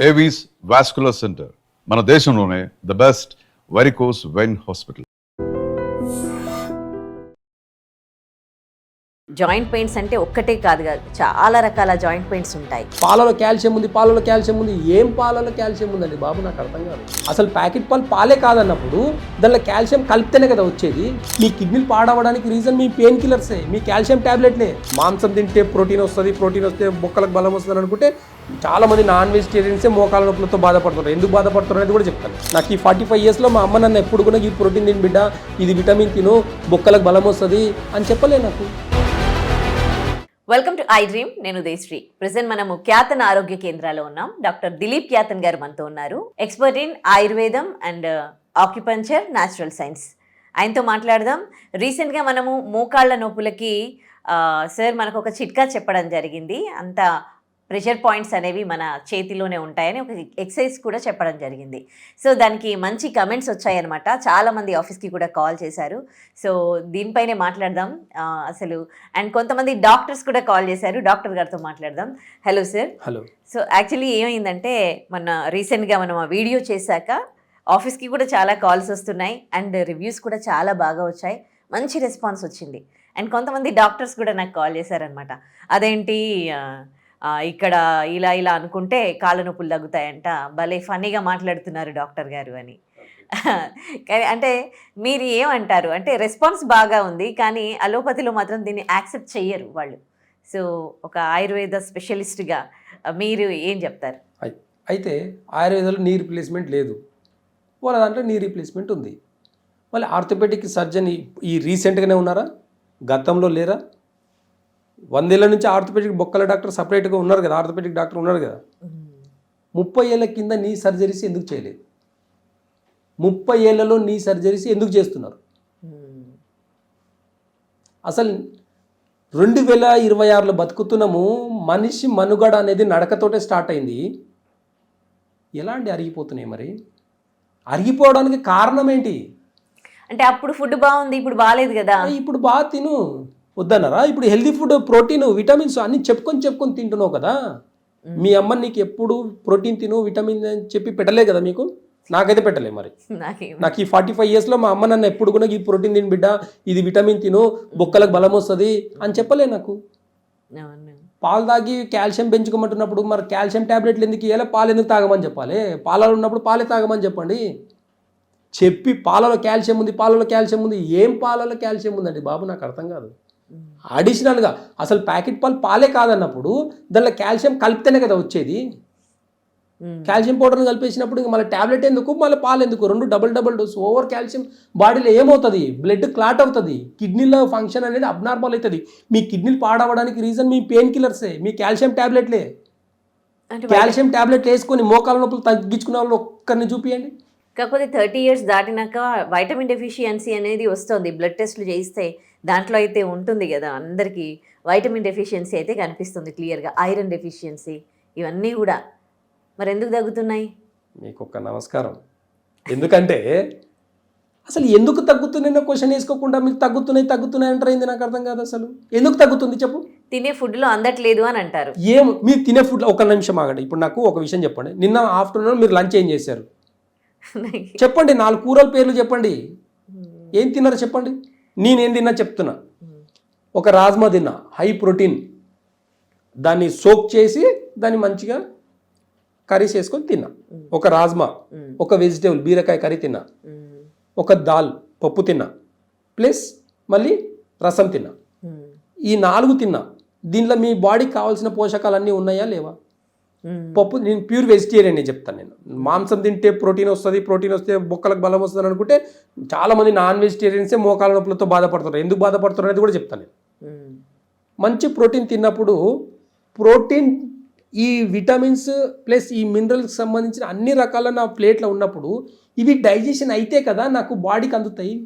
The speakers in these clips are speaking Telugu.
ఏవీస్ వాస్కులర్ సెంటర్ మన దేశంలోనే the best varicose vein hospital. Joint pains అంటే ఒక్కటే కాదు, చాలా రకాల జాయింట్ పెయిన్స్ ఉంటాయి. పాలలో కాల్షియం ఉంది, పాలలో కాల్షియం ఉంది. ఏం పాలలో కాల్షియం ఉందండి బాబు, నాకు అర్థం కాదు. అసలు ప్యాకెట్ పాలు పాలే కాదన్నప్పుడు దానిలో కాల్షియం కలిపితేనే కదా వచ్చేది. మీ కిడ్నీలు పాడవడానికి రీజన్ మీ పెయిన్ కిల్లర్సే, మీ కాల్షియం టాబ్లెట్లే. మాంసం తింటే ప్రోటీన్ వస్తుంది, ప్రోటీన్ వస్తే బొక్కలకు బలం వస్తుంది అనుకుంటే చాలా మంది నాన్ వెజిటేరియన్సే మోకాల నొప్పులతో బాధపడుతున్నారు. ఎందుకు బాధపడుతున్నారు అనేది కూడా చెప్తాను. నాకు ఈ 45 yearsలో మా అమ్మ నన్ను ఎప్పుడు కూడా ఈ ప్రోటీన్ తిని బిడ్డ, ఇది విటమిన్ తిను, బొక్కలకు బలం వస్తుంది అని చెప్పలే నాకు. Welcome to I dream. నేను ఉదయశ్రీ. ప్రెసెంట్ మనము క్యాతన్ ఆరోగ్య కేంద్రాల్లో ఉన్నాం. డాక్టర్ దిలీప్ క్యాతన్ గారు మనతో ఉన్నారు. ఎక్స్పర్ట్ ఇన్ ఆయుర్వేదం అండ్ ఆక్యుపంచర్, న్యాచురల్ సైన్స్. ఆయనతో మాట్లాడదాం. రీసెంట్గా మనము మోకాళ్ళ నొప్పులకి సార్ మనకు ఒక చిట్కా చెప్పడం జరిగింది. అంత ప్రెషర్ పాయింట్స్ అనేవి మన చేతిలోనే ఉంటాయని ఒక ఎక్సర్సైజ్ కూడా చెప్పడం జరిగింది. సో దానికి మంచి కమెంట్స్ వచ్చాయన్నమాట. చాలామంది ఆఫీస్కి కూడా కాల్ చేశారు. సో దీనిపైనే మాట్లాడదాం అసలు. అండ్ కొంతమంది డాక్టర్స్ కూడా కాల్ చేశారు. డాక్టర్ గారితో మాట్లాడదాం. Hello sir. Hello. So actually ఏమైందంటే రీసెంట్గా మనం ఆ వీడియో చేశాక ఆఫీస్కి కూడా చాలా కాల్స్ వస్తున్నాయి అండ్ రివ్యూస్ కూడా చాలా బాగా వచ్చాయి. మంచి రెస్పాన్స్ వచ్చింది. అండ్ కొంతమంది డాక్టర్స్ కూడా నాకు కాల్ చేశారనమాట. అదేంటి ఇక్కడ ఇలా ఇలా అనుకుంటే కాళ్ళ నొప్పులు తగ్గుతాయంట, భలే ఫన్నీగా మాట్లాడుతున్నారు డాక్టర్ గారు అని. అంటే మీరు ఏమంటారు? అంటే రెస్పాన్స్ బాగా ఉంది, కానీ అలోపతిలో మాత్రం దీన్ని యాక్సెప్ట్ చెయ్యరు వాళ్ళు. సో ఒక ఆయుర్వేద స్పెషలిస్ట్గా మీరు ఏం చెప్తారు? అయితే ఆయుర్వేదంలో నీ రీప్లేస్మెంట్ లేదు, వాళ్ళ దాంట్లో నీ రీప్లేస్మెంట్ ఉంది. మళ్ళీ ఆర్థోపెడిక్ సర్జన్ ఈ రీసెంట్గానే ఉన్నారా? గతంలో లేరా? 100 ఏళ్ళ నుంచి ఆర్థోపెడిక్ బొక్కల డాక్టర్ సపరేట్గా ఉన్నారు కదా, ఆర్థోపెడిక్ డాక్టర్ ఉన్నారు కదా. 30 ఏళ్ళ కింద నీ సర్జరీస్ ఎందుకు చేయలేదు? 30 ఏళ్లలో నీ సర్జరీస్ ఎందుకు చేస్తున్నారు? అసలు 2026లో బతుకుతున్నాము. మనిషి మనుగడ అనేది నడకతోటే స్టార్ట్ అయింది. ఎలాంటి అరిగిపోతున్నాయి మరి? అరిగిపోవడానికి కారణం ఏంటి? అంటే అప్పుడు ఫుడ్ బాగుంది, ఇప్పుడు బాగాలేదు కదా. ఇప్పుడు బాగా తిను వద్దన్నారా? ఇప్పుడు హెల్దీ ఫుడ్, ప్రోటీన్, విటమిన్స్ అన్ని చెప్పుకొని తింటున్నావు కదా. మీ అమ్మ నీకు ఎప్పుడు ప్రోటీన్ తిను, విటమిన్ అని చెప్పి పెట్టలే కదా మీకు? నాకైతే పెట్టలే. మరి నాకు ఈ 45 yearsలో మా అమ్మ నన్ను ఎప్పుడు కూడా ఈ ప్రోటీన్ తిని బిడ్డ, ఇది విటమిన్ తిను, బొక్కలకు బలం వస్తుంది అని చెప్పలే నాకు. పాలు తాగి కాల్షియం పెంచుకోమంటున్నప్పుడు మరి కాల్షియం టాబ్లెట్లు ఎందుకు ఇవ్వాలి? పాలు ఎందుకు తాగమని చెప్పాలి? పాలలో ఉన్నప్పుడు పాలే తాగమని చెప్పండి. చెప్పి పాలలో కాల్షియం ఉంది, పాలలో కాల్షియం ఉంది. ఏం పాలలో కాల్షియం ఉందండి బాబు, నాకు అర్థం కాదు. అడిషనల్గా అసలు ప్యాకెట్ పాలు పాలే కాదన్నప్పుడు దానిలో కాల్షియం కలిపితేనే కదా వచ్చేది. కాల్షియం పౌడర్ని కలిపేసినప్పుడు ఇంక మళ్ళీ ట్యాబ్లెట్ ఎందుకు, మళ్ళీ పాలు ఎందుకు? రెండు డబుల్ డోస్. ఓవర్ కాల్షియం బాడీలో ఏమవుతుంది? బ్లడ్ క్లాట్ అవుతుంది, కిడ్నీలో ఫంక్షన్ అనేది అబ్నార్మల్ అవుతుంది. మీ కిడ్నీలు పాడవడానికి రీజన్ మీ పెయిన్ కిల్లర్సే, మీ కాల్షియం ట్యాబ్లెట్లే. కాల్షియం ట్యాబ్లెట్ వేసుకొని మోకాల నొప్పులు తగ్గించుకునే వాళ్ళు ఒక్కరిని చూపియండి. కాకపోతే 30 years దాటినాక వైటమిన్ డెఫిషియన్సీ అనేది వస్తుంది. బ్లడ్ టెస్ట్లు చేయిస్తే దాంట్లో అయితే ఉంటుంది కదా, అందరికీ వైటమిన్ డెఫిషియన్సీ అయితే కనిపిస్తుంది క్లియర్గా. ఐరన్ డెఫిషియన్సీ, ఇవన్నీ కూడా మరి ఎందుకు తగ్గుతున్నాయి? మీకు ఒక నమస్కారం. ఎందుకంటే అసలు ఎందుకు తగ్గుతున్నాయో క్వశ్చన్ వేసుకోకుండా మీరు తగ్గుతున్నాయి అంటారు. నాకు అర్థం కాదు. అసలు ఎందుకు తగ్గుతుంది చెప్పు? తినే ఫుడ్లో అందట్లేదు అని అంటారు. మీరు తినే ఫుడ్లో ఒక నిమిషం ఆగండి. ఇప్పుడు నాకు ఒక విషయం చెప్పండి. నిన్న ఆఫ్టర్నూన్ మీరు లంచ్ ఏం చేశారు చెప్పండి. 4 కూరల పేర్లు చెప్పండి. ఏం తిన్నారో చెప్పండి. నేనేం తిన్నా చెప్తున్నా. ఒక రాజ్మా తిన్నా, హై ప్రోటీన్. దాన్ని సోక్ చేసి దాన్ని మంచిగా కర్రీస్ వేసుకొని తిన్నా. ఒక రాజ్మా, ఒక వెజిటేబుల్ బీరకాయ కర్రీ తిన్నా, ఒక దాల్ పప్పు తిన్నా, ప్లస్ మళ్ళీ రసం తిన్నా. ఈ 4 తిన్నా. దీనిలో మీ బాడీకి కావాల్సిన పోషకాలన్నీ ఉన్నాయా లేవా? పప్పు, నేను ప్యూర్ వెజిటేరియన్ అని చెప్తాను. నేను మాంసం తింటే ప్రోటీన్ వస్తుంది, ప్రోటీన్ వస్తే బొక్కలకు బలం వస్తుంది అనుకుంటే చాలామంది నాన్ వెజిటేరియన్సే మోకాల నొప్పులతో బాధపడుతున్నారు. ఎందుకు బాధపడుతున్నారు అనేది కూడా చెప్తాను నేను. మంచి ప్రోటీన్ తిన్నప్పుడు ప్రోటీన్, ఈ విటమిన్స్ ప్లస్ ఈ మినరల్స్కి సంబంధించిన అన్ని రకాల నా ప్లేట్లో ఉన్నప్పుడు ఇవి డైజెషన్ అయితే కదా నాకు బాడీకి అందుతాయి.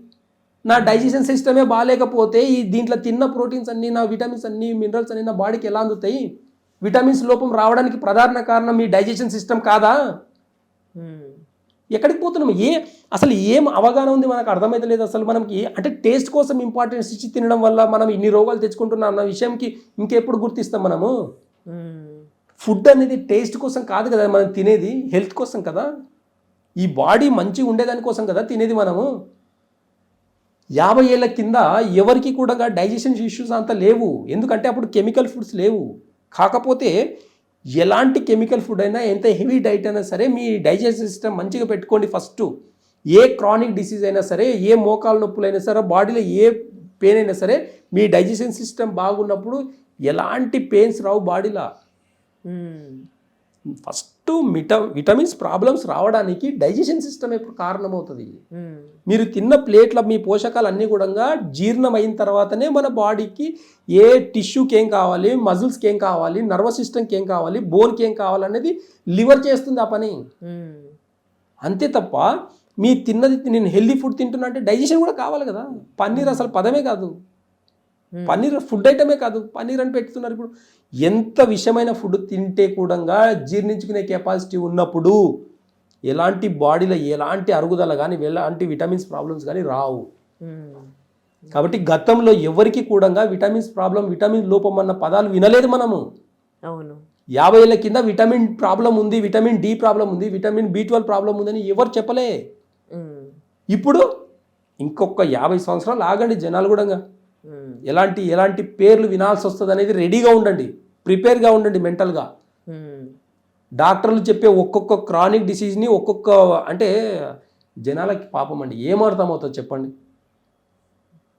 నా డైజెషన్ సిస్టమే బాగాలేకపోతే ఈ దీంట్లో తిన్న ప్రోటీన్స్ అన్నీ, నా విటమిన్స్ అన్నీ, మినరల్స్ అన్నీ నా బాడీకి ఎలా అందుతాయి? విటమిన్స్ లోపం రావడానికి ప్రధాన కారణం మీ డైజెషన్ సిస్టమ్ కాదా? ఎక్కడికి పోతున్నాం? అసలు ఏం అవగాహన ఉంది మనకు అర్థమైతే లేదు. అసలు మనకి అంటే టేస్ట్ కోసం ఇంపార్టెన్స్ ఇచ్చి తినడం వల్ల మనం ఇన్ని రోగాలు తెచ్చుకుంటున్నాం అన్న విషయంకి ఇంకెప్పుడు గుర్తిస్తాం మనము? ఫుడ్ అనేది టేస్ట్ కోసం కాదు కదా మనం తినేది, హెల్త్ కోసం కదా, ఈ బాడీ మంచిగా ఉండేదానికోసం కదా తినేది మనము. 50 ఏళ్ళ కింద ఎవరికి కూడా డైజెషన్ ఇష్యూస్ అంత లేవు, ఎందుకంటే అప్పుడు కెమికల్ ఫుడ్స్ లేవు. కాకపోతే ఎలాంటి కెమికల్ ఫుడ్ అయినా, ఎంత హెవీ డైట్ అయినా సరే, మీ డైజెషన్ సిస్టమ్ మంచిగా పెట్టుకోండి ఫస్ట్. ఏ క్రానిక్ డిసీజ్ అయినా సరే, ఏ మోకాలు నొప్పులైనా సరే, బాడీలో ఏ పెయిన్ అయినా సరే, మీ డైజెషన్ సిస్టమ్ బాగున్నప్పుడు ఎలాంటి పెయిన్స్ రావు బాడీలో. ఫస్ట్ విటమిన్స్ ప్రాబ్లమ్స్ రావడానికి డైజెషన్ సిస్టమ్ ఎప్పుడు కారణమవుతుంది. మీరు తిన్న ప్లేట్ల మీ పోషకాలు అన్నీ కూడా జీర్ణం అయిన తర్వాతనే మన బాడీకి ఏ టిష్యూకి ఏం కావాలి, మజిల్స్కి ఏం కావాలి, నర్వస్ సిస్టమ్కి ఏం కావాలి, బోన్కి ఏం కావాలి అనేది లివర్ చేస్తుంది ఆ పని. అంతే తప్ప మీ తిన్నది నేను హెల్దీ ఫుడ్ తింటున్నా అంటే డైజెషన్ కూడా కావాలి కదా. పన్నీర్ అసలు పదమే కాదు, పన్నీర్ ఫుడ్ ఐటమే కాదు, పన్నీర్ అని పెడుతున్నారు. ఇప్పుడు ఎంత విషమైన ఫుడ్ తింటే కూడా జీర్ణించుకునే కెపాసిటీ ఉన్నప్పుడు ఎలాంటి బాడీలో ఎలాంటి అరుగుదల కానీ, ఎలాంటి విటమిన్స్ ప్రాబ్లమ్స్ కానీ రావు. కాబట్టి గతంలో ఎవరికి కూడా విటమిన్స్ ప్రాబ్లం, విటమిన్ లోపం అన్న పదాలు వినలేదు మనము. అవును, 50 ఏళ్ళ కింద విటమిన్ ప్రాబ్లం ఉంది, విటమిన్ డి ప్రాబ్లం ఉంది, విటమిన్ B12 ప్రాబ్లం ఉందని ఎవరు చెప్పలే. ఇప్పుడు ఇంకొక 50 సంవత్సరాలు ఆగండి జనాలు కూడా. ఎలాంటి పేర్లు వినాల్సి వస్తుంది అనేది రెడీగా ఉండండి, ప్రిపేర్గా ఉండండి మెంటల్గా. డాక్టర్లు చెప్పే ఒక్కొక్క క్రానిక్ డిసీజ్ని ఒక్కొక్క అంటే జనాలకి పాపం అండి ఏమర్థమవుతుంది చెప్పండి,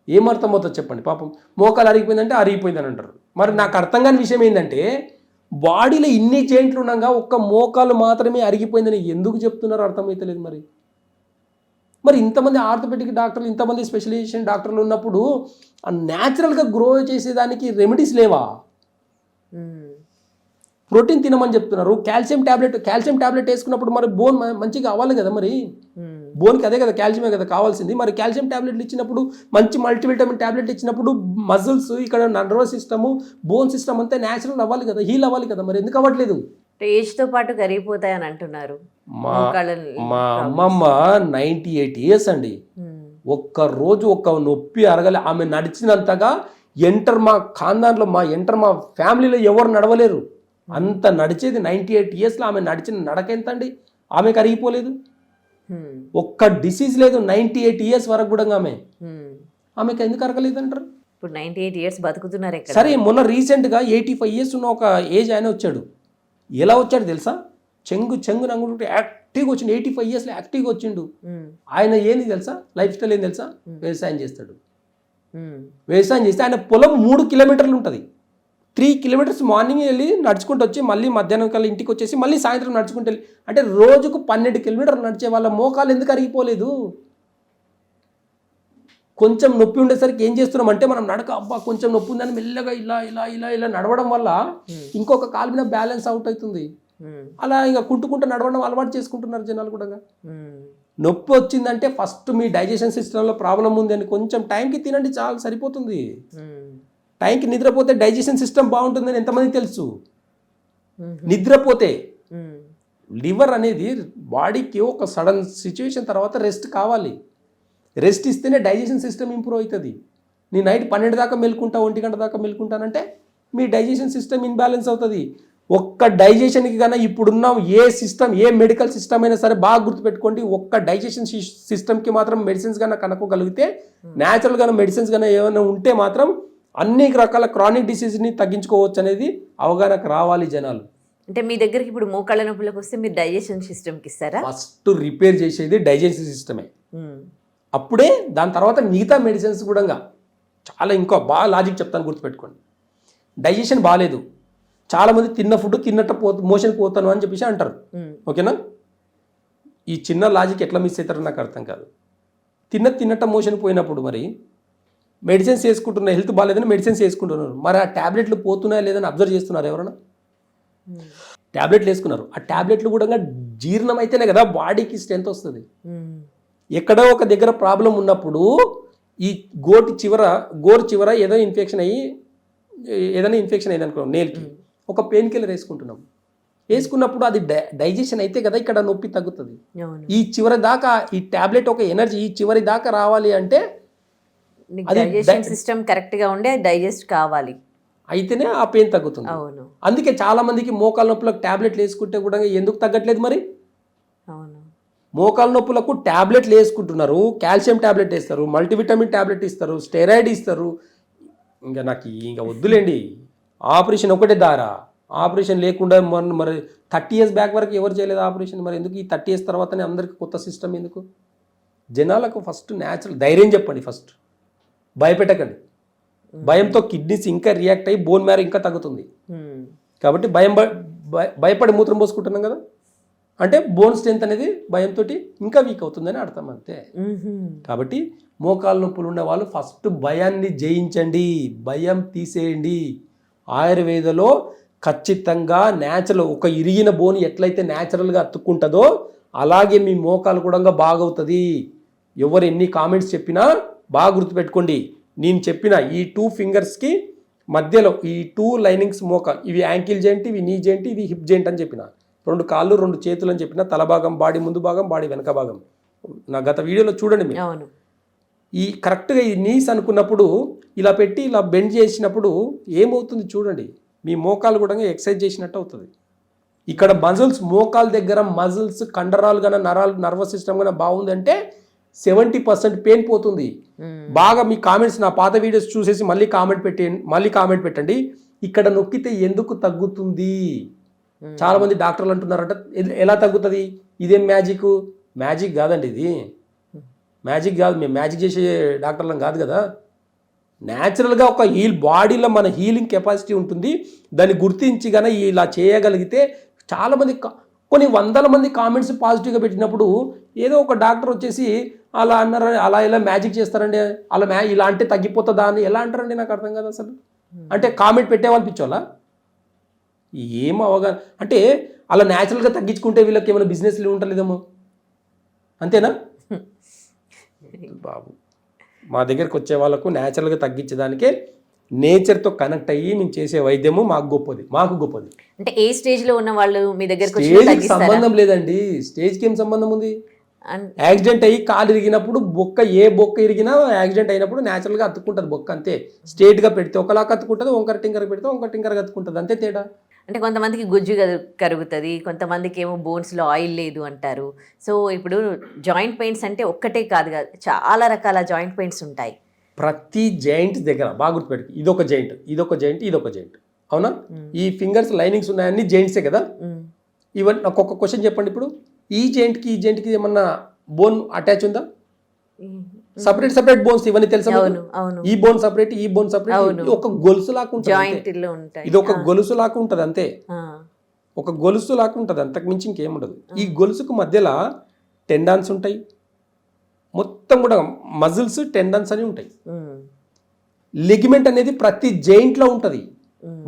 ఏమర్థమవుతుంది చెప్పండి. పాపం మోకాలు అరిగిపోయిందంటే అరిగిపోయిందని అంటారు. మరి నాకు అర్థం కాని విషయం ఏంటంటే బాడీలో ఇన్ని జాయింట్లు ఉండగా ఒక్క మోకాలు మాత్రమే అరిగిపోయిందని ఎందుకు చెప్తున్నారు అర్థమైతలేదు. మరి ఇంతమంది ఆర్థోపెడిక్ డాక్టర్లు, ఇంతమంది స్పెషలైజేషన్ డాక్టర్లు ఉన్నప్పుడు న్యాచురల్గా గ్రో చేసేదానికి రెమెడీస్ లేవా? ప్రోటీన్ తినమని చెప్తున్నారు, కాల్షియం టాబ్లెట్ వేసుకున్నప్పుడు మరి బోన్ మంచిగా అవ్వాలి కదా. మరి బోన్కి అదే కదా, కాల్షియమే కదా కావాల్సింది. మరి కాల్షియం టాబ్లెట్లు ఇచ్చినప్పుడు, మంచి మల్టీవిటమిన్ టాబ్లెట్ ఇచ్చినప్పుడు మజిల్స్, ఇక్కడ నర్వస్ సిస్టమ్, బోన్ సిస్టమ్ అంతా న్యాచురల్ అవ్వాలి కదా, హీల్ అవ్వాలి కదా. మరి ఎందుకు అవ్వట్లేదు? ఏజ్తో పాటు కరిగిపోతాయని అంటున్నారు. మా అమ్మమ్మ 98 ఇయర్స్ అండి. ఒక్క రోజు ఒక్క నొప్పి అరగలే. ఆమె నడిచినంతగా మా ఖాందాన్లో మా ఫ్యామిలీలో ఎవరు నడవలేరు, అంత నడిచేది. 98 ఇయర్స్లో ఆమె నడిచిన నడక ఎంత అండి, ఆమె కరిగిపోలేదు. ఒక్క డిసీజ్ లేదు 98 ఇయర్స్ వరకు కూడా. ఆమెకి ఎందుకు అరగలేదు అంటారు? ఇప్పుడు 98 ఇయర్స్ బతుకుతున్నారు. సరే, మొన్న రీసెంట్గా 85 ఇయర్స్ ఉన్న ఒక ఏజ్ ఆయన వచ్చాడు. ఎలా వచ్చాడు తెలుసా? చెంగు నంగుంటే యాక్టివ్గా వచ్చిండు. 85 ఇయర్స్లో యాక్టివ్గా వచ్చిండు. ఆయన ఏంది తెలుసా లైఫ్ స్టైల్ ఏంది తెలుసా? వ్యవసాయం చేస్తాడు. వ్యవసాయం చేస్తే ఆయన పొలం 3 కిలోమీటర్లు ఉంటుంది. 3 కిలోమీటర్స్ మార్నింగ్ వెళ్ళి నడుచుకుంటూ వచ్చి మళ్ళీ మధ్యాహ్నం కల్లా ఇంటికి వచ్చేసి మళ్ళీ సాయంత్రం నడుచుకుంటూ వెళ్ళి, అంటే రోజుకు 12 కిలోమీటర్లు నడిచే వాళ్ళ మోకాలు ఎందుకు అరిగిపోలేదు? కొంచెం నొప్పి ఉండేసరికి ఏం చేస్తున్నాం అంటే మనం నడక కొంచెం నొప్పి ఉందని మెల్లగా ఇలా ఇలా ఇలా ఇలా నడవడం వల్ల ఇంకొక కాలు మీద బ్యాలెన్స్ అవుట్ అవుతుంది. అలా ఇంకా కుంటుకుంటూ నడవడం అలవాటు చేసుకుంటున్నారు జనాలు కూడా. నొప్పి వచ్చిందంటే ఫస్ట్ మీ డైజెషన్ సిస్టంలో ప్రాబ్లం ఉంది అని కొంచెం టైంకి తినండి, చాలా సరిపోతుంది. టైంకి నిద్రపోతే డైజెషన్ సిస్టమ్ బాగుంటుందని ఎంతమంది తెలుసు? నిద్రపోతే లివర్ అనేది బాడీకి ఒక సడన్ సిచ్యువేషన్ తర్వాత రెస్ట్ కావాలి. రెస్ట్ ఇస్తేనే డైజెషన్ సిస్టమ్ ఇంప్రూవ్ అవుతుంది. నీ నైట్ 12 దాకా మెలుకుంటా, 1 గంట దాకా మెలుకుంటానంటే మీ డైజెషన్ సిస్టమ్ ఇన్బ్యాలెన్స్ అవుతుంది. ఒక్క డైజెషన్కి కన్నా ఇప్పుడున్న ఏ మెడికల్ సిస్టమ్ అయినా సరే బాగా గుర్తుపెట్టుకోండి, ఒక్క డైజెషన్ సిస్టమ్కి మాత్రం మెడిసిన్స్ కన్నా కనుక్కోగలిగితే, న్యాచురల్గా మెడిసిన్స్ కన్నా ఏమైనా ఉంటే మాత్రం అన్ని రకాల క్రానిక్ డిసీజ్ని తగ్గించుకోవచ్చు అనేది అవగాహనకు రావాలి జనాలు. అంటే మీ దగ్గరికి ఇప్పుడు మోకాళ్ళ నొప్పులకు వస్తే మీరు డైజెషన్ సిస్టమ్కి ఇస్తారా? ఫస్ట్ రిపేర్ చేసేది డైజెషన్ సిస్టమే. అప్పుడే దాని తర్వాత మిగతా మెడిసిన్స్ కూడా. చాలా ఇంకో బాగా లాజిక్ చెప్తాను, గుర్తుపెట్టుకోండి. డైజెషన్ బాగాలేదు, చాలామంది తిన్న ఫుడ్ తిన్నట్టు మోషన్కి పోతాను అని చెప్పేసి అంటారు. ఓకేనా? ఈ చిన్న లాజిక్ ఎట్లా మిస్ అవుతారో నాకు అర్థం కాదు. తిన్నట్ట మోషన్ పోయినప్పుడు మరి మెడిసిన్స్ వేసుకుంటున్నారు, హెల్త్ బాగాలేదని మెడిసిన్స్ వేసుకుంటున్నారు. మరి ఆ ట్యాబ్లెట్లు పోతున్నాయా లేదని అబ్జర్వ్ చేస్తున్నారు ఎవరైనా? ట్యాబ్లెట్లు వేసుకున్నారు, ఆ ట్యాబ్లెట్లు కూడా జీర్ణం అయితేనే కదా బాడీకి స్ట్రెంత్ వస్తుంది. ఎక్కడో ఒక దగ్గర ప్రాబ్లం ఉన్నప్పుడు ఈ గోరు చివర ఏదైనా ఇన్ఫెక్షన్ అయ్యింది అనుకో, నేల్కి ఒక పెయిన్ కిల్లర్ వేసుకున్నప్పుడు అది డైజెషన్ అయితే కదా ఇక్కడ నొప్పి తగ్గుతుంది. ఈ చివరి దాకా ఈ టాబ్లెట్ ఒక ఎనర్జీ ఈ చివరి దాకా రావాలి అంటే డైజెషన్ సిస్టమ్ కరెక్ట్గా ఉండే డైజెస్ట్ కావాలి. అయితేనే ఆ పెయిన్ తగ్గుతుంది. అవును అందుకే చాలా మందికి మోకాల నొప్పులకు టాబ్లెట్లు వేసుకుంటే కూడా ఎందుకు తగ్గట్లేదు మరి? అవును మోకాల నొప్పులకు టాబ్లెట్లు వేసుకుంటున్నారు, కాల్షియం టాబ్లెట్ వేస్తారు, మల్టీవిటమిన్ టాబ్లెట్ ఇస్తారు, స్టెరాయిడ్ ఇస్తారు. ఇంకా నాకు ఇంకా వద్దులేండి, ఆపరేషన్ ఒకటే దారా. ఆపరేషన్ లేకుండా మరి 30 years బ్యాక్ వరకు ఎవరు చేయలేదు ఆపరేషన్, మరి ఎందుకు ఈ 30 years తర్వాతనే అందరికి కొత్త సిస్టమ్ ఎందుకు? జనాలకు ఫస్ట్ న్యాచురల్ ధైర్యం చెప్పండి, ఫస్ట్ భయపెట్టకండి. భయంతో కిడ్నీస్ ఇంకా రియాక్ట్ అయ్యి బోన్ మ్యారో ఇంకా తగ్గుతుంది. కాబట్టి భయపడి మూత్రం పోసుకుంటున్నాం కదా, అంటే బోన్ స్ట్రెంత్ అనేది భయంతో ఇంకా వీక్ అవుతుందని అర్థం అంతే. కాబట్టి మోకాలు నొప్పులు ఉన్న వాళ్ళు ఫస్ట్ భయాన్ని జయించండి, భయం తీసేయండి. ఆయుర్వేదలో ఖచ్చితంగా న్యాచురల్, ఒక ఇరిగిన బోన్ ఎట్లయితే న్యాచురల్గా అతుక్కుంటుందో అలాగే మీ మోకాలు కూడా బాగవుతుంది. ఎవరు ఎన్ని కామెంట్స్ చెప్పినా బాగా గుర్తుపెట్టుకోండి, నేను చెప్పిన ఈ 2 ఫింగర్స్కి మధ్యలో ఈ 2 లైనింగ్స్ మోక, ఇవి యాంకిల్ జాయింట్, ఇవి నీ జాయింట్, ఇది హిప్ జాయింట్ అని చెప్పిన. 2 కాళ్ళు 2 చేతులు అని చెప్పిన. తల భాగం బాడీ ముందు భాగం, బాడీ వెనక భాగం. నా గత వీడియోలో చూడండి మీరు. ఈ కరెక్ట్గా ఈ నీస్ అనుకున్నప్పుడు ఇలా పెట్టి ఇలా బెండ్ చేసినప్పుడు ఏమవుతుంది చూడండి, మీ మోకాలు కూడా ఎక్సర్సైజ్ చేసినట్టు అవుతుంది. ఇక్కడ మజిల్స్, మోకాల దగ్గర మజిల్స్, కండరాలు కానీ నరాలు, నర్వస్ సిస్టమ్ కానీ బాగుందంటే 70% పెయిన్ పోతుంది. బాగా మీ కామెంట్స్, నా పాత వీడియోస్ చూసేసి మళ్ళీ కామెంట్ పెట్టండి, ఇక్కడ నొక్కితే ఎందుకు తగ్గుతుంది. చాలా మంది డాక్టర్లు అంటున్నారంట ఎలా తగ్గుతుంది, ఇదేం మ్యాజిక్? మ్యాజిక్ కాదండి, ఇది మ్యాజిక్ కాదు. మేము మ్యాజిక్ చేసే డాక్టర్లం కాదు కదా. న్యాచురల్గా ఒక బాడీలో మన హీలింగ్ కెపాసిటీ ఉంటుంది. దాన్ని గుర్తించి కానీ ఇలా చేయగలిగితే చాలామంది, కొన్ని 100 మంది కామెంట్స్ పాజిటివ్గా పెట్టినప్పుడు ఏదో ఒక డాక్టర్ వచ్చేసి అలా అన్నారు, అలా ఇలా మ్యాజిక్ చేస్తారండి, అలా ఇలా అంటే తగ్గిపోతుందా అని ఎలా అంటారండి? నాకు అర్థం కాదు అసలు. అంటే కామెంట్ పెట్టేవాళ్ళు పిచ్చోళ్ళ ఏం అవగాహన అంటే అలా న్యాచురల్గా తగ్గించుకుంటే వీళ్ళకి ఏమైనా బిజినెస్లు ఉండలేదేమో, అంతేనా బాబు? మా దగ్గరికి వచ్చే వాళ్ళకు న్యాచురల్గా తగ్గించడానికే నేచర్తో కనెక్ట్ అయ్యి మేము చేసే వైద్యము మాకు గొప్పది. అంటే ఏ స్టేజ్లో ఉన్న వాళ్ళు మీ దగ్గరకు స్టేజ్కి సంబంధం లేదండి. స్టేజ్కి ఏం సంబంధం ఉంది? యాక్సిడెంట్ అయ్యి కాలు ఇరిగినప్పుడు ఏ బొక్క ఇరిగినా యాక్సిడెంట్ అయినప్పుడు న్యాచురల్గా అతుక్కుంటుంది బొక్క, అంతే. స్ట్రేట్గా పెడితే ఒకలా అతుక్కుంటుంది, వంకర టింకర్ పెడితే వంకర టింకర్ అతుక్కుంటుంది, అంతే తేడా. అంటే కొంతమందికి గుజ్జు కరుగుతుంది, కొంతమందికి ఏమో బోన్స్లో ఆయిల్ లేదు అంటారు. సో ఇప్పుడు జాయింట్ పెయిన్స్ అంటే ఒక్కటే కాదు, చాలా రకాల జాయింట్ పెయిన్స్ ఉంటాయి. ప్రతి జాయింట్ దగ్గర బాగా గుర్తుపెట్టుకు, ఇదొక జాయింట్, ఇదొక జాయింట్, ఇదొక జాయింట్, అవునా? ఈ ఫింగర్స్ లైనింగ్స్ ఉన్నాయన్నీ జాయింట్సే కదా. ఈవెన్ నాకు ఒక క్వశ్చన్ చెప్పండి, ఇప్పుడు ఈ జాయింట్కి ఏమన్నా బోన్ అటాచ్ ఉందా? సపరేట్ బోన్స్ ఇవన్నీ తెలుసా? ఈ బోన్ సపరేట్, ఈ బోన్ సపరేట్, ఒక గొలుసు లాగా ఉంటుంది. ఇది ఒక గొలుసు లాగా ఉంటుంది అంతే, ఒక గొలుసు లాగా ఉంటుంది, అంతకు మించి ఇంకేముండదు. ఈ గొలుసుకు మధ్యలో టెండాన్స్ ఉంటాయి, మొత్తం కూడా మజిల్స్, టెండన్స్ అని ఉంటాయి. లిగమెంట్ అనేది ప్రతి జాయింట్లో ఉంటుంది,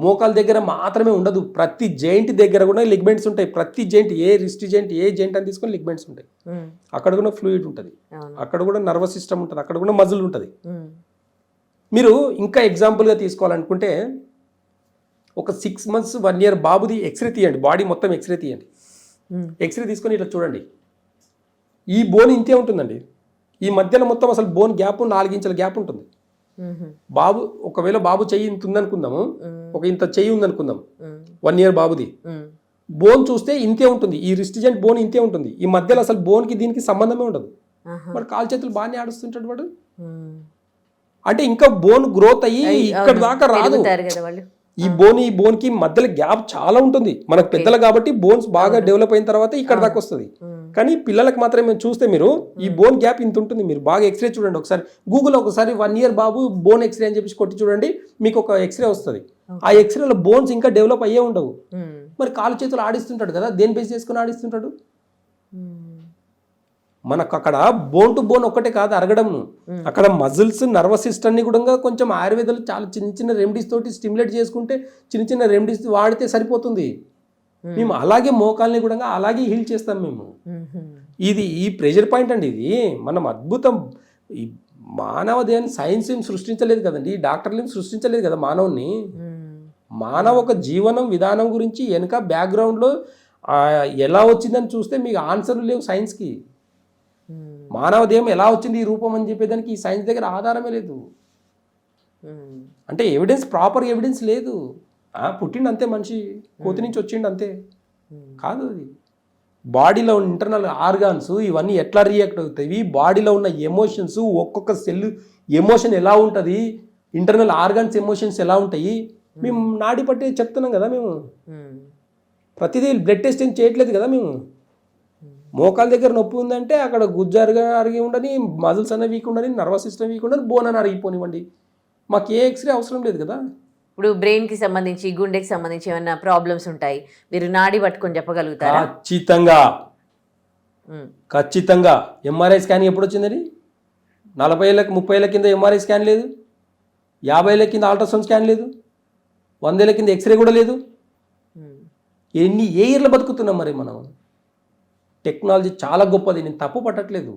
మోకాల దగ్గర మాత్రమే ఉండదు. ప్రతి జాయింట్ దగ్గర కూడా లిగమెంట్స్ ఉంటాయి. ప్రతి జాయింట్, ఏ రిస్ట్ జాయింట్, ఏ జాయింట్ అని తీసుకొని లిగమెంట్స్ ఉంటాయి. అక్కడ కూడా ఫ్లూయిడ్ ఉంటుంది, అక్కడ కూడా నర్వస్ సిస్టమ్ ఉంటుంది, అక్కడ కూడా మజిల్ ఉంటుంది. మీరు ఇంకా ఎగ్జాంపుల్గా తీసుకోవాలనుకుంటే ఒక 6 months 1 year బాబుది ఎక్స్రే తీయండి, బాడీ మొత్తం ఎక్స్రే తీయండి. ఎక్స్రే తీసుకొని ఇట్లా చూడండి, ఈ బోన్ ఇంతే ఉంటుందండి. ఈ మధ్యలో మొత్తం అసలు బోన్ గ్యాప్ 4 inches గ్యాప్ ఉంటుంది. బాబు ఒకవేళ బాబు చెయ్యి ఇంత ఉందనుకుందాము, ఒక ఇంత చెయ్యి ఉందనుకుందాం, 1 year బాబుది, బోన్ చూస్తే ఇంతే ఉంటుంది. ఈ రిస్ట్ జాయింట్ బోన్ ఇంతే ఉంటుంది. ఈ మధ్యలో అసలు బోన్కి దీనికి సంబంధమే ఉండదు. వాడు కాలు చేతులు బాగానే ఆడుస్తుంటాడు వాడు. అంటే ఇంకా బోన్ గ్రోత్ అయ్యి ఇక్కడ దాకా రాదు. ఈ బోన్కి మధ్యలో గ్యాప్ చాలా ఉంటుంది. మనకు పెద్దలు కాబట్టి బోన్స్ బాగా డెవలప్ అయిన తర్వాత ఇక్కడ దాకా వస్తుంది. కానీ పిల్లలకు మాత్రం మేము చూస్తే మీరు ఈ బోన్ గ్యాప్ ఇంత ఉంటుంది. మీరు బాగా ఎక్స్రే చూడండి ఒకసారి, గూగుల్లో ఒకసారి 1 year బాబు బోన్ ఎక్స్రే అని చెప్పేసి కొట్టి చూడండి, మీకు ఒక ఎక్స్రే వస్తుంది. ఆ ఎక్స్రేలో బోన్స్ ఇంకా డెవలప్ అయ్యే ఉండవు. మరి కాలు చేతులు ఆడిస్తుంటాడు కదా, దేని బేస్ చేసుకుని ఆడిస్తుంటాడు? మనకు అక్కడ బోన్ టు బోన్ ఒక్కటే కాదు అరగడం, అక్కడ మజిల్స్, నర్వస్ సిస్టమ్ని కూడా కొంచెం ఆయుర్వేదాలు చాలా చిన్న రెమెడీస్ తోటి స్టిమ్యులేట్ చేసుకుంటే, చిన్న రెమెడీస్ వాడితే సరిపోతుంది. మేము అలాగే మోకాల్ని కూడా అలాగే హీల్ చేస్తాం మేము. ఇది ఈ ప్రెషర్ పాయింట్ అండి, ఇది మనం అద్భుతం. ఈ మానవ దేహాన్ని సైన్స్ ఏం సృష్టించలేదు కదండి, డాక్టర్లు ఏం సృష్టించలేదు కదా మానవుని. మానవ ఒక జీవనం విధానం గురించి వెనుక బ్యాక్గ్రౌండ్లో ఎలా వచ్చిందని చూస్తే మీకు ఆన్సర్లు లేవు సైన్స్కి. మానవ దేహం ఎలా వచ్చింది ఈ రూపం అని చెప్పేదానికి ఈ సైన్స్ దగ్గర ఆధారమే లేదు. అంటే ఎవిడెన్స్, ప్రాపర్ ఎవిడెన్స్ లేదు. పుట్టిండు అంతే మనిషి, కోతి నుంచి వచ్చిండు అంతే కాదు. అది బాడీలో ఉన్న ఇంటర్నల్ ఆర్గాన్స్ ఇవన్నీ ఎట్లా రియాక్ట్ అవుతాయి, బాడీలో ఉన్న ఎమోషన్స్, ఒక్కొక్క సెల్ ఎమోషన్ ఎలా ఉంటుంది, ఇంటర్నల్ ఆర్గాన్స్ ఎమోషన్స్ ఎలా ఉంటాయి, మేము నాడి పట్టి చెప్తున్నాం కదా. మేము ప్రతిదీ బ్లడ్ టెస్ట్ ఏం చేయట్లేదు కదా. మేము మోకాల దగ్గర నొప్పి ఉందంటే అక్కడ గుజ్జారుగా అరిగి ఉండని, మజిల్స్ అన్న వీక్ ఉండని, నర్వస్ సిస్టమ్ వీక్ ఉండని, బోన్ అని అరిగిపోనివ్వండి, మాకు ఏ ఎక్స్రే అవసరం లేదు కదా. ఇప్పుడు బ్రెయిన్కి సంబంధించి, గుండెకి సంబంధించి ఏమైనా ప్రాబ్లమ్స్ ఉంటాయి, మీరు నాడి పట్టుకొని చెప్పగలుగుతారా? ఖచ్చితంగా. ఎంఆర్ఐ స్కాన్ ఎప్పుడు వచ్చిందని? 40 ఏళ్ళకి 30 ఏళ్ళ కింద ఎంఆర్ఐ స్కాన్ లేదు, 50 ఏళ్ళ కింద అల్ట్రాసౌండ్ స్కాన్ లేదు, 100 ఏళ్ళ కింద ఎక్స్రే కూడా లేదు. ఏ ఇయర్లో బతుకుతున్నాం మరి మనం? టెక్నాలజీ చాలా గొప్పది, నేను తప్పు పట్టట్లేదు.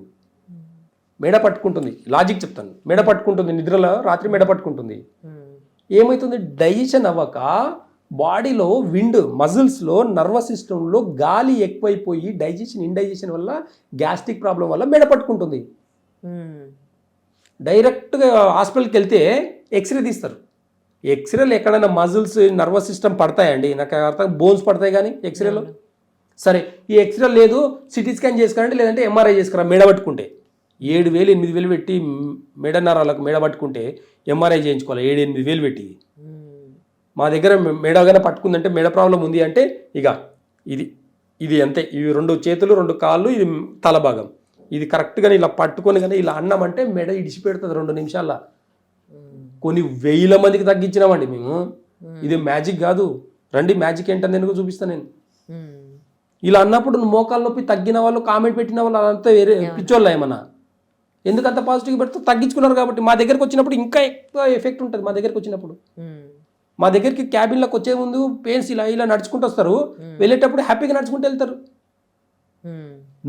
మెడ పట్టుకుంటుంది, లాజిక్ చెప్తాను, మెడ పట్టుకుంటుంది, నిద్రలో రాత్రి మెడ పట్టుకుంటుంది. ఏమవుతుంది? డైజెషన్ అవ్వక బాడీలో విండ్, మజిల్స్లో, నర్వస్ సిస్టంలో గాలి ఎక్కువైపోయి డైజెషన్, ఇండైజెషన్ వల్ల, గ్యాస్ట్రిక్ ప్రాబ్లం వల్ల మెడ పట్టుకుంటుంది. డైరెక్ట్గా హాస్పిటల్కి వెళ్తే ఎక్స్రే తీస్తారు. ఎక్స్రేలు ఎక్కడైనా మజిల్స్, నర్వస్ సిస్టమ్ పడతాయండి? నాకు అర్థం, బోన్స్ పడతాయి కానీ ఎక్స్రేలో. సరే, ఈ ఎక్స్రే లేదు, సిటీ స్కాన్ చేసుకురండి, లేదంటే ఎంఆర్ఐ చేసుకురా. మెడ పట్టుకుంటే 7,000 8,000 పెట్టి మెడ నరాలకు మెడ పట్టుకుంటే ఎంఆర్ఐ చేయించుకోవాలి 7,000 8,000 పెట్టి. మా దగ్గర మెడగానే పట్టుకుందంటే మెడ ప్రాబ్లం ఉంది అంటే ఇక ఇది అంతే. ఇవి 2 చేతులు 2 కాళ్ళు, ఇది తల భాగం, ఇది కరెక్ట్గా ఇలా పట్టుకొని కానీ ఇలా అన్నామంటే మెడ ఇడిచి పెడుతుంది 2 నిమిషాల్లో. కొన్ని 1000 మందికి తగ్గించినామండి మేము. ఇది మ్యాజిక్ కాదు, రండి మ్యాజిక్ ఏంటని ఎందుకు చూపిస్తాను నేను. ఇలా అన్నప్పుడు మోకాలు నొప్పి తగ్గిన వాళ్ళు, కామెంట్ పెట్టిన వాళ్ళు అదంతా వేరే పిచ్చోళ్ళ ఏమన్నా. ఎందుకంత పాజిటివ్గా పెడితే తగ్గించుకున్నారు కాబట్టి. మా దగ్గరకు వచ్చినప్పుడు ఇంకా ఎక్కువ ఎఫెక్ట్ ఉంటుంది. మా దగ్గరకు వచ్చినప్పుడు, మా దగ్గరికి క్యాబిన్లోకి వచ్చే ముందు పెయిన్స్ ఇలా ఇలా నడుచుకుంటూ వస్తారు, వెళ్ళేటప్పుడు హ్యాపీగా నడుచుకుంటూ వెళ్తారు.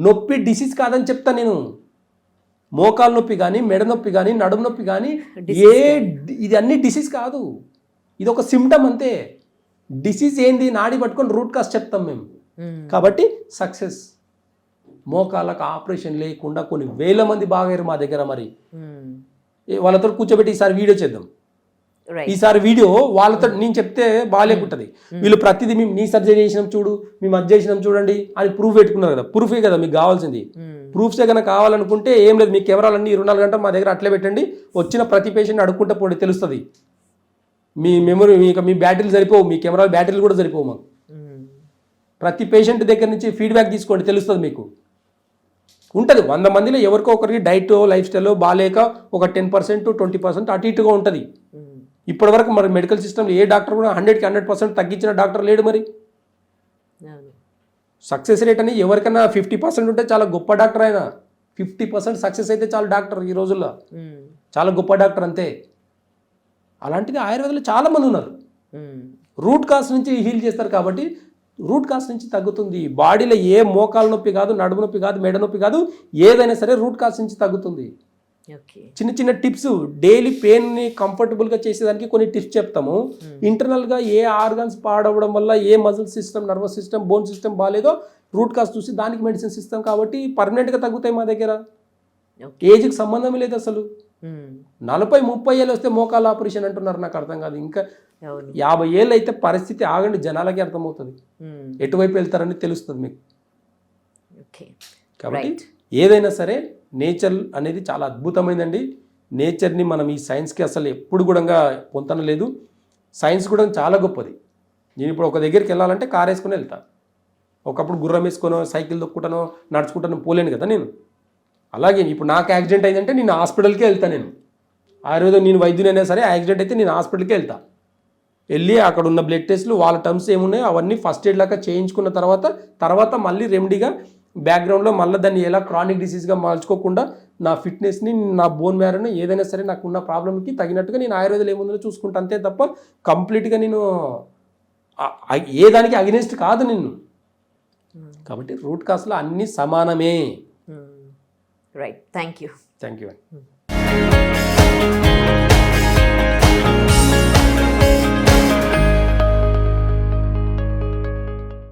నొప్పి డిసీజ్ కాదని చెప్తాను నేను. మోకాలు నొప్పి కానీ, మెడ నొప్పి కానీ, నడుము నొప్పి కానీ ఇది అన్ని డిసీజ్ కాదు, ఇది ఒక సిమ్టమ్ అంతే. డిసీజ్ ఏంది నాడి పట్టుకొని రూట్ కాజ్ చెప్తాం మేము. కాబట్టి సక్సెస్. మోకాళ్ళకు ఆపరేషన్ లేకుండా కొన్ని 1000 మంది బాగారు మా దగ్గర. మరి వాళ్ళతో కూర్చోబెట్టి ఈసారి వీడియో చేద్దాం. ఈసారి వీడియో వాళ్ళతో నేను చెప్తే బాగాలేకుంటుంది. వీళ్ళు ప్రతిదీ మేము నీ సర్జరీ చేసినాం చూడు, మేము అది చేసినాం చూడండి అని ప్రూఫ్ పెట్టుకున్నారు కదా. ప్రూఫే కదా మీకు కావాల్సింది. ప్రూఫ్సే కనుక కావాలనుకుంటే ఏం లేదు, మీ కెమెరాలన్నీ 24 గంటలు మా దగ్గర అట్లే పెట్టండి. వచ్చిన ప్రతి పేషెంట్ అడుక్కుంటే పోటీ తెలుస్తుంది. మీ మెమరీ, మీ బ్యాటరీలు సరిపోవు, మీ కెమెరా బ్యాటరీలు కూడా సరిపోవు మాకు. ప్రతి పేషెంట్ దగ్గర నుంచి ఫీడ్బ్యాక్ తీసుకోండి, తెలుస్తుంది మీకు. ఉంటుంది 100 మందిలో ఎవరికో ఒకరికి డైట్, లైఫ్ స్టైల్ బాగాలేక ఒక 10% 20% అటు ఇటుగా ఉంటుంది. ఇప్పటివరకు మరి మెడికల్ సిస్టమ్లో ఏ డాక్టర్ కూడా 100కి 100% తగ్గించిన డాక్టర్ లేడు. మరి సక్సెస్ రేట్ అని ఎవరికైనా 50% ఉంటే చాలా గొప్ప డాక్టర్. అయినా 50% సక్సెస్ అయితే చాలా డాక్టర్ ఈ రోజుల్లో, చాలా గొప్ప డాక్టర్ అంతే. అలాంటిది ఆయుర్వేదంలో చాలా మంది ఉన్నారు. రూట్ కాజ్ నుంచి హీల్ చేస్తారు కాబట్టి రూట్ కాజ్ నుంచి తగ్గుతుంది. బాడీలో ఏ మోకాలు నొప్పి కాదు, నడుము నొప్పి కాదు, మెడ నొప్పి కాదు, ఏదైనా సరే రూట్ కాజ్ నుంచి తగ్గుతుంది. చిన్న చిన్న టిప్స్, డైలీ పెయిన్ని కంఫర్టబుల్గా చేసేదానికి కొన్ని టిప్స్ చెప్తాము. ఇంటర్నల్గా ఏ ఆర్గన్స్ పాడవడం వల్ల, ఏ muscle system, nervous system, bone system బాగాలేదో రూట్ కాజ్ చూసి దానికి మెడిసిన్స్ ఇస్తాం. కాబట్టి పర్మనెంట్గా తగ్గుతాయి మా దగ్గర. ఏజ్కి సంబంధం లేదు అసలు. 40-30 ఏళ్ళు వస్తే మోకాలు ఆపరేషన్ అంటున్నారు, నాకు అర్థం కాదు. ఇంకా 50 ఏళ్ళు అయితే పరిస్థితి ఆగండి, జనాలకి అర్థమవుతుంది, ఎటువైపు వెళ్తారని తెలుస్తుంది మీకు. కాబట్టి ఏదైనా సరే నేచర్ అనేది చాలా అద్భుతమైందండి. నేచర్ని మనం ఈ సైన్స్కి అసలు ఎప్పుడు కూడా పొందనలేదు. సైన్స్ కూడా చాలా గొప్పది. నేను ఇప్పుడు ఒక దగ్గరికి వెళ్ళాలంటే కార్ వేసుకుని వెళ్తాను. ఒకప్పుడు గుర్రం వేసుకొని సైకిల్ దొక్కుంటానో నడుచుకుంటానో పోలేను కదా నేను. అలాగే ఇప్పుడు నాకు యాక్సిడెంట్ అయిందంటే నేను హాస్పిటల్కే వెళ్తాను. నేను ఆయుర్వేదం, నేను వైద్యునైనా సరే యాక్సిడెంట్ అయితే నేను హాస్పిటల్కే వెళ్తాను. వెళ్ళి అక్కడ ఉన్న బ్లడ్ టెస్ట్లు, వాళ్ళ టర్మ్స్ ఏమున్నాయో అవన్నీ ఫస్ట్ ఎయిడ్ లాగా చేయించుకున్న తర్వాత మళ్ళీ రెమెడీగా బ్యాక్గ్రౌండ్లో మళ్ళీ దాన్ని ఎలా క్రానిక్ డిసీజ్గా మార్చుకోకుండా నా ఫిట్నెస్ని, నా బోన్ మ్యారోని, ఏదైనా సరే నాకు ఉన్న ప్రాబ్లమ్కి తగినట్టుగా నేను ఆయుర్వేదం ఏముందో చూసుకుంటా అంతే తప్ప కంప్లీట్గా నేను ఏ దానికి అగెనిస్ట్ కాదు నిన్ను. కాబట్టి రూట్ కాజ్లో అన్నీ సమానమే. Right, thank you. Thank you.